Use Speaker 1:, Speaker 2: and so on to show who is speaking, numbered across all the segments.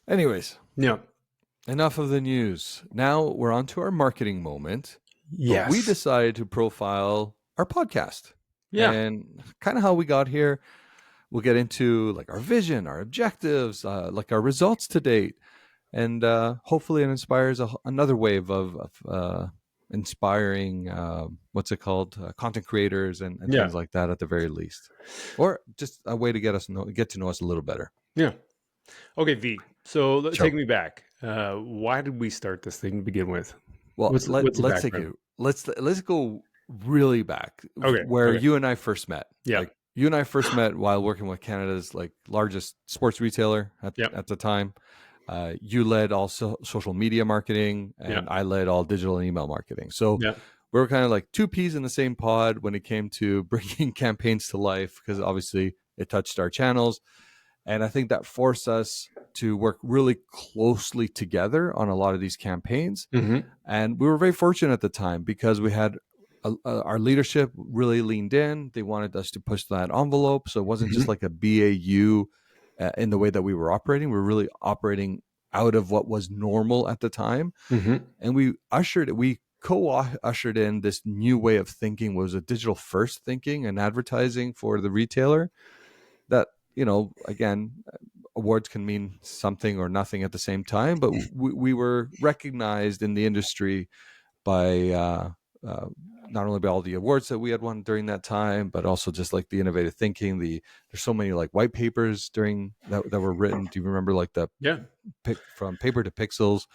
Speaker 1: Anyways,
Speaker 2: Yeah.
Speaker 1: enough of the news. Now we're on to our marketing moment. But we
Speaker 2: Yes.
Speaker 1: decided to profile our podcast
Speaker 2: Yeah.
Speaker 1: and kind of how we got here. We'll get into like our vision, our objectives, like our results to date, and hopefully it inspires another wave of inspiring what's it called, content creators and
Speaker 2: Yeah.
Speaker 1: things like that at the very least, or just a way to get to know us a little better.
Speaker 2: Yeah. Okay, V. So take
Speaker 1: Sure.
Speaker 2: me back. Why did we start this thing to begin with?
Speaker 1: Well,
Speaker 2: What's the
Speaker 1: let's take
Speaker 2: background?
Speaker 1: it. Let's go really back
Speaker 2: Okay.
Speaker 1: where
Speaker 2: Okay.
Speaker 1: you and I first met.
Speaker 2: Yeah.
Speaker 1: Like you and I first met while working with Canada's like largest sports retailer
Speaker 2: Yeah.
Speaker 1: at the time. You led all social media marketing,
Speaker 2: Yeah.
Speaker 1: and I led all digital and email marketing. So
Speaker 2: Yeah.
Speaker 1: we were kind of like two peas in the same pod when it came to bringing campaigns to life, because obviously it touched our channels. And I think that forced us to work really closely together on a lot of these campaigns.
Speaker 2: Mm-hmm.
Speaker 1: And we were very fortunate at the time because we had our leadership really leaned in. They wanted us to push that envelope. So it wasn't just
Speaker 2: Mm-hmm.
Speaker 1: like a BAU in the way that we were operating. We were really operating out of what was normal at the time.
Speaker 2: Mm-hmm.
Speaker 1: And we co-ushered in this new way of thinking, was a digital first thinking and advertising for the retailer that, again, awards can mean something or nothing at the same time, but we were recognized in the industry by uh, not only by all the awards that we had won during that time, but also just like the innovative thinking. There's so many like white papers during that were written. Do you remember like the
Speaker 2: Yeah.
Speaker 1: from paper to pixels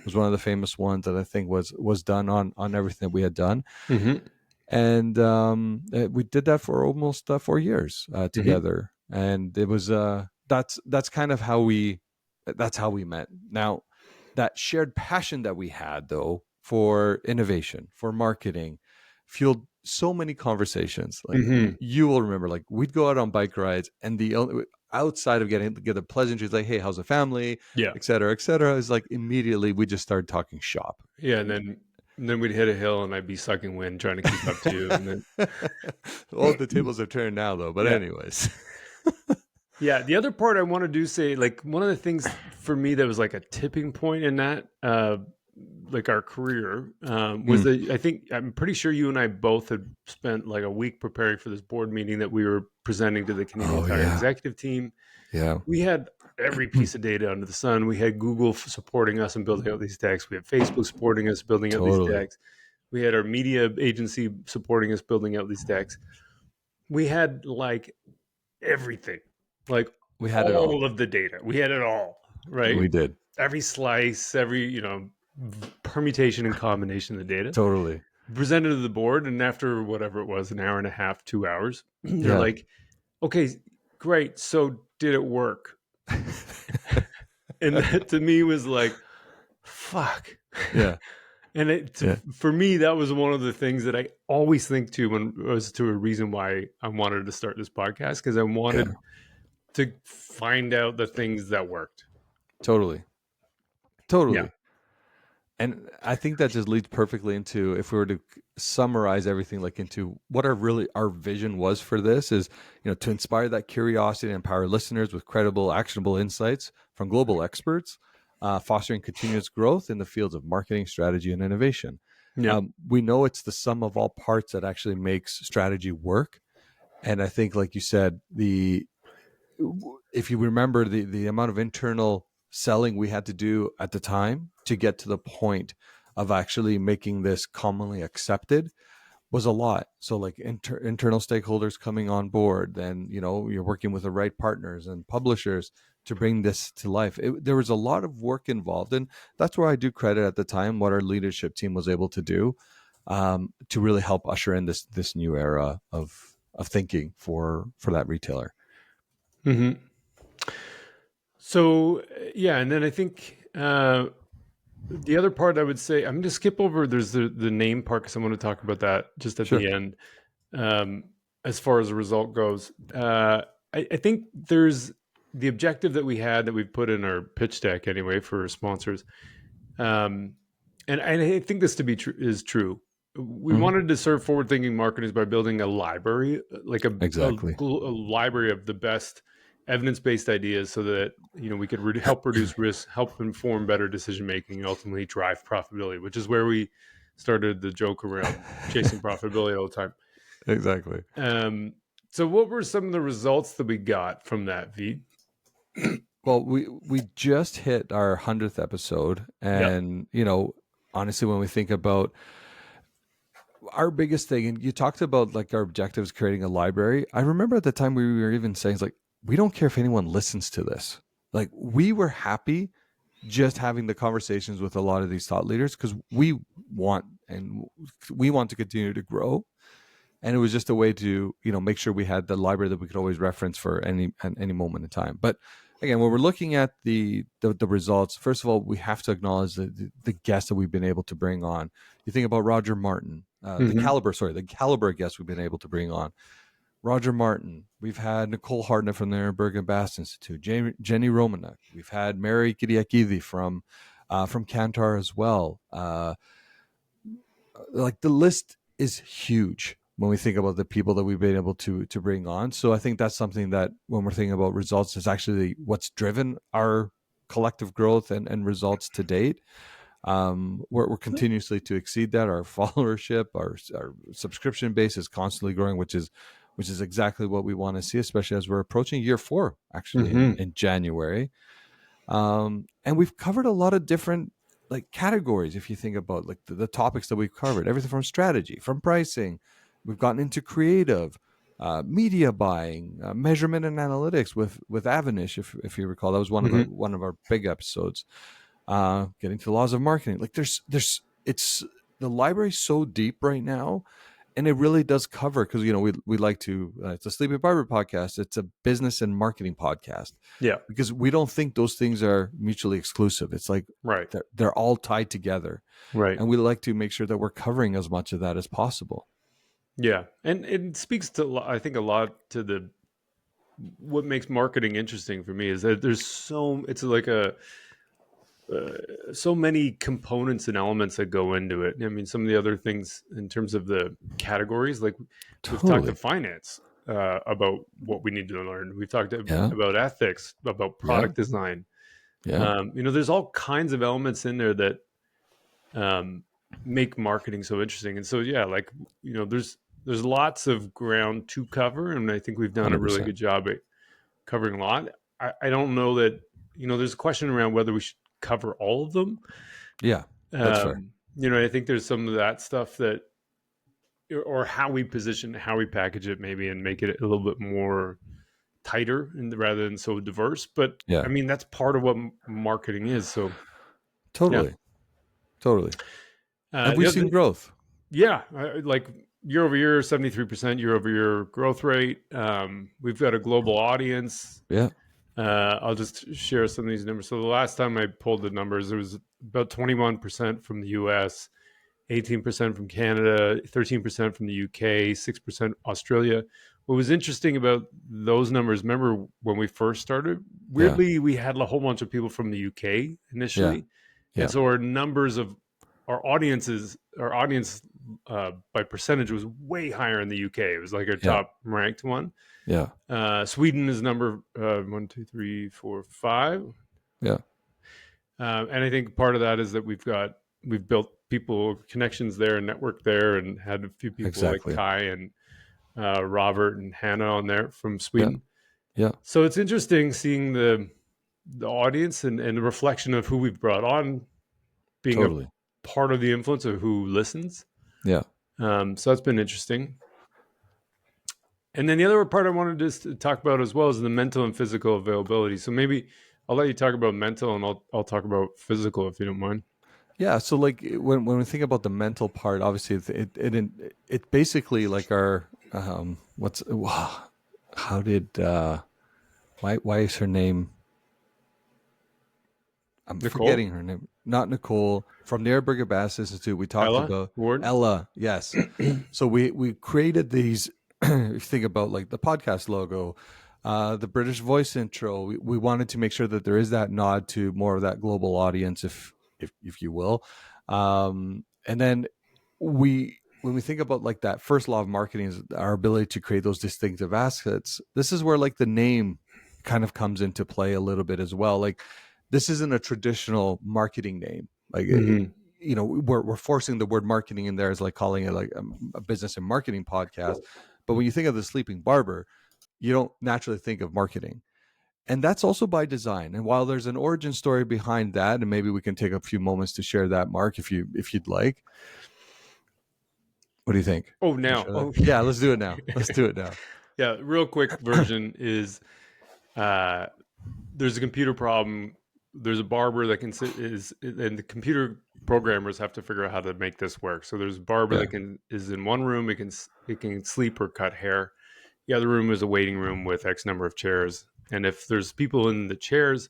Speaker 1: was one of the famous ones that I think was done on everything that we had done.
Speaker 2: Mm-hmm.
Speaker 1: And we did that for almost 4 years
Speaker 2: Mm-hmm.
Speaker 1: together, and it was that's kind of that's how we met. Now, that shared passion that we had though for innovation, for marketing, fueled so many conversations. Like
Speaker 2: Mm-hmm.
Speaker 1: you will remember, like we'd go out on bike rides, and the only outside of getting together pleasantries, like, hey, how's the family,
Speaker 2: Yeah.
Speaker 1: et cetera, is like immediately we just started talking shop.
Speaker 2: Yeah. And then we'd hit a hill and I'd be sucking wind trying to keep up to you. And
Speaker 1: Well, the
Speaker 2: then
Speaker 1: tables have turned now, though. But
Speaker 2: yeah.
Speaker 1: anyways,
Speaker 2: Yeah. The other part I want to do say, like one of the things for me that was like a tipping point in that like our career was
Speaker 1: Mm.
Speaker 2: that I think I'm pretty sure you and I both had spent like a week preparing for this board meeting that we were presenting to the Canadian
Speaker 1: Oh
Speaker 2: Tire
Speaker 1: yeah,
Speaker 2: executive team.
Speaker 1: yeah,
Speaker 2: We had every piece of data under the sun. We had Google supporting us and building out these decks. We had Facebook supporting us building out these
Speaker 1: totally.
Speaker 2: decks. We had our media agency supporting us building out these decks. We had like everything, like
Speaker 1: We had it all.
Speaker 2: all of the data. We had it all, right?
Speaker 1: We did
Speaker 2: Every slice, every permutation and combination of the data
Speaker 1: totally.
Speaker 2: presented to the board. And after whatever it was, an hour and a half, 2 hours, they're
Speaker 1: Yeah,
Speaker 2: like, "Okay, great. So did it work?" And that to me was like, "Fuck."
Speaker 1: yeah,
Speaker 2: And
Speaker 1: yeah,
Speaker 2: for me, that was one of the things that I always think to when was to a reason why I wanted to start this podcast, because I
Speaker 1: yeah.
Speaker 2: wanted to find out the things that worked.
Speaker 1: Totally,
Speaker 2: Yeah.
Speaker 1: totally. And I think that just leads perfectly into, if we were to summarize everything, like into what our vision was for this is, to inspire that curiosity and empower listeners with credible, actionable insights from global experts, fostering continuous growth in the fields of marketing, strategy, and innovation.
Speaker 2: Yeah.
Speaker 1: We know it's the sum of all parts that actually makes strategy work. And I think, like you said, if you remember the amount of internal selling we had to do at the time to get to the point of actually making this commonly accepted was a lot. So like internal stakeholders coming on board, then you're working with the right partners and publishers to bring this to life. There was a lot of work involved, and that's where I do credit at the time what our leadership team was able to do, to really help usher in this new era of thinking for that retailer.
Speaker 2: Hmm. So yeah, and then I think the other part I would say, I'm going to skip over. There's the name part because I want to talk about that just at
Speaker 1: Sure.
Speaker 2: the end. Um, as far as the result goes, I think there's the objective that we had that we've put in our pitch deck anyway for sponsors. And I think this to be is true. We
Speaker 1: Mhm.
Speaker 2: wanted to serve forward-thinking marketers by building a library, like a
Speaker 1: Exactly.
Speaker 2: library of the best evidence-based ideas so that we could help reduce risk, help inform better decision making, and ultimately drive profitability, which is where we started the joke around chasing profitability all the time.
Speaker 1: Exactly.
Speaker 2: So what were some of the results that we got from that, V?
Speaker 1: Well, we just hit our 100th episode,
Speaker 2: Yep.
Speaker 1: and honestly, when we think about our biggest thing, and you talked about like our objectives creating a library. I remember at the time we were even saying like, we don't care if anyone listens to this. Like, we were happy just having the conversations with a lot of these thought leaders because want we want to continue to grow, and it was just a way to make sure we had the library that we could always reference for any moment in time. But again, when we're looking at the results, first of all, we have to acknowledge the guests that we've been able to bring on. You think about Roger Martin, the caliber guests we've been able to bring on. Roger Martin. We've had Nicole Hartnett from the Ehrenberg and Bass Institute. Jenny Romanek. We've had Mary Kiriakidi from Kantar as well. Like, the list is huge when we think about the people that we've been able to bring on. So I think that's something that when we're thinking about results is actually what's driven our collective growth and results to date. We're continuously to exceed that. Our followership, our subscription base is constantly growing, which is exactly what we want to see, especially as we're approaching year 4, actually, in January. And we've covered a lot of different like categories. If you think about like the topics that we've covered, everything from strategy, from pricing, we've gotten into creative, media buying, measurement and analytics with Avanish, if you recall. That was one of our big episodes. Getting to the laws of marketing. Like, it's the library's so deep right now, and it really does cover, because we like to it's a Sleepy Barber podcast. It's a business and marketing podcast.
Speaker 2: Yeah.
Speaker 1: Because we don't think those things are mutually exclusive. It's like
Speaker 2: Right.
Speaker 1: they're all tied together,
Speaker 2: Right.
Speaker 1: and we like to make sure that we're covering as much of that as possible.
Speaker 2: Yeah. And it speaks to, I think, a lot to what makes marketing interesting for me is that it's like so many components and elements that go into it. I mean, some of the other things in terms of the categories, like we've talked to
Speaker 1: Totally.
Speaker 2: finance about what we need to learn. We've talked
Speaker 1: Yeah.
Speaker 2: about ethics, about
Speaker 1: Yeah.
Speaker 2: product design.
Speaker 1: Yeah.
Speaker 2: There's all kinds of elements in there that make marketing so interesting. And so, yeah, like, there's lots of ground to cover, and I think we've done a really
Speaker 1: 100%.
Speaker 2: good job at covering a lot. I don't know that, there's a question around whether we should cover all of them.
Speaker 1: Yeah. That's fair.
Speaker 2: I think there's some of that stuff that, or how we position, how we package it, maybe, and make it a little bit more tighter and rather than so diverse. But I
Speaker 1: Yeah.
Speaker 2: mean, that's part of what marketing is. So, yeah.
Speaker 1: Totally. Totally. And
Speaker 2: The
Speaker 1: we've
Speaker 2: other
Speaker 1: seen
Speaker 2: thing,
Speaker 1: growth.
Speaker 2: yeah, like year over year, 73% year over year growth rate. We've got a global audience.
Speaker 1: Yeah.
Speaker 2: I'll just share some of these numbers. So the last time I pulled the numbers, it was about 21% from the US, 18% from Canada, 13% from the UK, 6% Australia. What was interesting about those numbers, remember when we first started,
Speaker 1: Yeah.
Speaker 2: weirdly, we had a whole bunch of people from the UK
Speaker 1: Yeah.
Speaker 2: initially. And
Speaker 1: Yeah.
Speaker 2: so our numbers of our audience by percentage was way higher in the UK. It was like our
Speaker 1: Yeah.
Speaker 2: top ranked one.
Speaker 1: Yeah.
Speaker 2: Sweden is number 1, 2, 3, 4, 5.
Speaker 1: Yeah.
Speaker 2: And I think part of that is that we've built people connections there and network there, and had a few people like
Speaker 1: Exactly.
Speaker 2: Kai and Robert and Hannah on there from
Speaker 1: Yeah.
Speaker 2: Sweden.
Speaker 1: Yeah.
Speaker 2: So it's interesting seeing the audience and the reflection of who we've brought on being a
Speaker 1: Totally.
Speaker 2: part of the influence of who listens.
Speaker 1: Yeah.
Speaker 2: So that's been interesting. And then the other part I wanted to talk about as well is the mental and physical availability. So maybe I'll let you talk about mental, and I'll talk about physical if you don't mind.
Speaker 1: Yeah. So like when we think about the mental part, obviously it basically like our what's how did why is her name? I'm
Speaker 2: Nicole,
Speaker 1: forgetting her name. Not Nicole, from the Ehrenberg Bass Institute. We talked
Speaker 2: Ella,
Speaker 1: about
Speaker 2: Ward.
Speaker 1: Ella. Yes. So we created these. If you think about like the podcast logo, the British voice intro, we wanted to make sure that there is that nod to more of that global audience, if you will. And then when we think about like that first law of marketing is our ability to create those distinctive assets. This is where like the name kind of comes into play a little bit as well. Like, this isn't a traditional marketing name. Like,
Speaker 2: Mhm.
Speaker 1: you know, we're forcing the word marketing in there as like calling it like a business and marketing podcast. But when you think of the Sleeping Barber, you don't naturally think of marketing. And that's also by design. And while there's an origin story behind that, and maybe we can take a few moments to share that, Mark, if you'd like. What do you think?
Speaker 2: Oh,
Speaker 1: Wanna
Speaker 2: now.
Speaker 1: share that?
Speaker 2: Oh,
Speaker 1: Yeah, let's do it now. Let's do it now.
Speaker 2: yeah. Real quick version is uh, there's a computer problem. There's a barber that can sit is, and the computer programmers have to figure out how to make this work. So there's a barber
Speaker 1: Yeah,
Speaker 2: that is in one room. It can sleep or cut hair. The other room is a waiting room with X number of chairs. And if there's people in the chairs,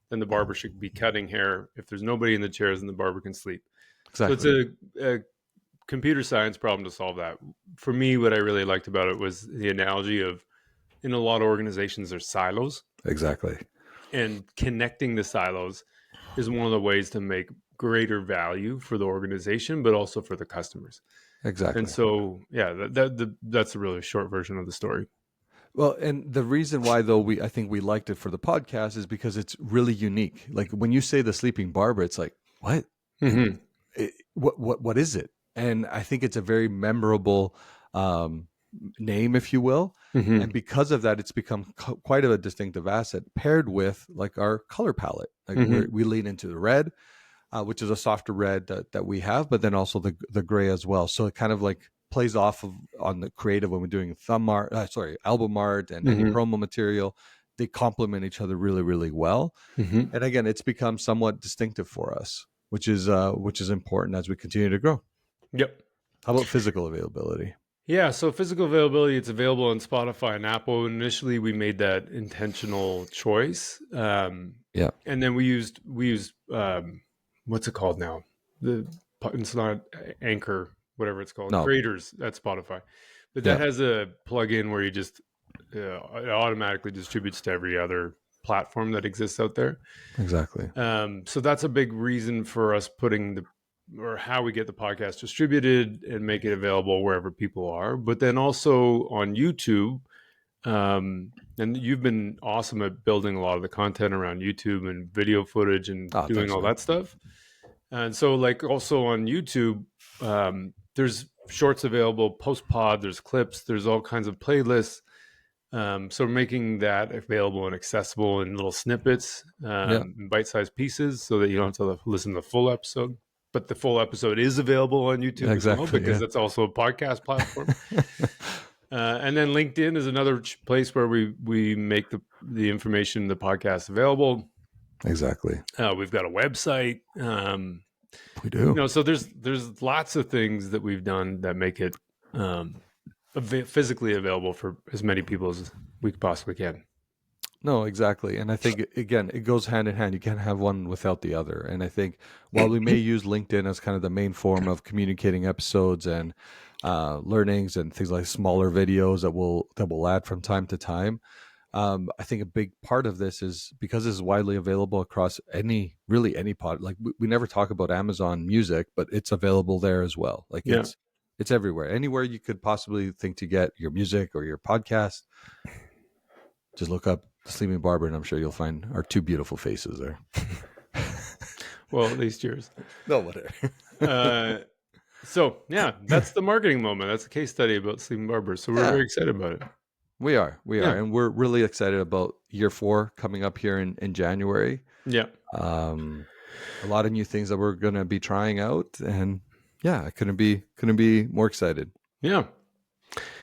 Speaker 2: then the barber should be cutting hair. If there's nobody in the chairs, then the barber can sleep. So it's
Speaker 1: exactly.
Speaker 2: a computer science problem to solve that. For me, what I really liked about it was the analogy of in a lot of organizations, there's silos,
Speaker 1: Exactly.
Speaker 2: and connecting the silos is one of the ways to make greater value for the organization, but also for the customers. And
Speaker 1: Exactly.
Speaker 2: so, yeah, that's a really short version of the story.
Speaker 1: Well, and the reason why though I think we liked it for the podcast is because it's really unique. Like when you say the Sleeping Barber, it's like, what? Like
Speaker 2: Mm-hmm.
Speaker 1: what is it? And I think it's a very memorable um, name, if you will. And
Speaker 2: Mm-hmm.
Speaker 1: because of that, it's become quite a distinctive asset paired with like our color palette. Like
Speaker 2: Mm-hmm.
Speaker 1: we lean into the red, which is a softer red that we have, but then also the gray as well. So it kind of like plays off of on the creative when we're doing album art and any
Speaker 2: Mm-hmm.
Speaker 1: promo material. They complement each other really, really well.
Speaker 2: Mm-hmm.
Speaker 1: And again, it's become somewhat distinctive for us, which is important as we continue to grow.
Speaker 2: Yep.
Speaker 1: How about physical availability?
Speaker 2: Yeah, so physical availability, it's available on Spotify and Apple. Initially, we made that intentional choice,
Speaker 1: Yeah.
Speaker 2: and then we used what's it called now? The it's not Anchor, whatever it's called,
Speaker 1: No.
Speaker 2: Creators at Spotify, but that
Speaker 1: Yeah.
Speaker 2: has a plugin where you just it automatically distributes to every other platform that exists out there.
Speaker 1: Exactly.
Speaker 2: So that's a big reason for us putting or how we get the podcast distributed and make it available wherever people are. But then also on YouTube, and you've been awesome at building a lot of the content around YouTube and video footage and
Speaker 1: Oh,
Speaker 2: doing
Speaker 1: thanks,
Speaker 2: all
Speaker 1: man.
Speaker 2: that stuff. And so, like, also on YouTube, there's shorts available, post pod, there's clips, there's all kinds of playlists. So we're making that available and accessible in little snippets,
Speaker 1: Yeah.
Speaker 2: bite-sized pieces, so that you don't have to listen to the full episode. But the full episode is available on YouTube as well,
Speaker 1: Exactly.
Speaker 2: because
Speaker 1: Yeah.
Speaker 2: that's also a podcast platform. And then LinkedIn is another place where we make the information, the podcast available.
Speaker 1: Exactly.
Speaker 2: We've got a website.
Speaker 1: We do.
Speaker 2: So there's lots of things that we've done that make it physically available for as many people as we possibly can.
Speaker 1: No, exactly. And I think, again, it goes hand in hand. You can't have one without the other. And I think while we may use LinkedIn as kind of the main form of communicating episodes and learnings and things like smaller videos that we'll add from time to time, I think a big part of this is because it's widely available across really any pod. Like we never talk about Amazon Music, but it's available there as well. Like
Speaker 2: Yeah.
Speaker 1: it's everywhere. Anywhere you could possibly think to get your music or your podcast, just look up the Sleeping Barber, and I'm sure you'll find our two beautiful faces there.
Speaker 2: Well, at least yours.
Speaker 1: No, whatever.
Speaker 2: So yeah, that's the marketing moment. That's a case study about Sleeping Barber. So we're
Speaker 1: Yeah,
Speaker 2: very excited about it.
Speaker 1: we
Speaker 2: Yeah.
Speaker 1: are, and we're really excited about year 4 coming up here in January.
Speaker 2: Yeah.
Speaker 1: A lot of new things that we're going to be trying out, and yeah, I couldn't be more excited.
Speaker 2: Yeah.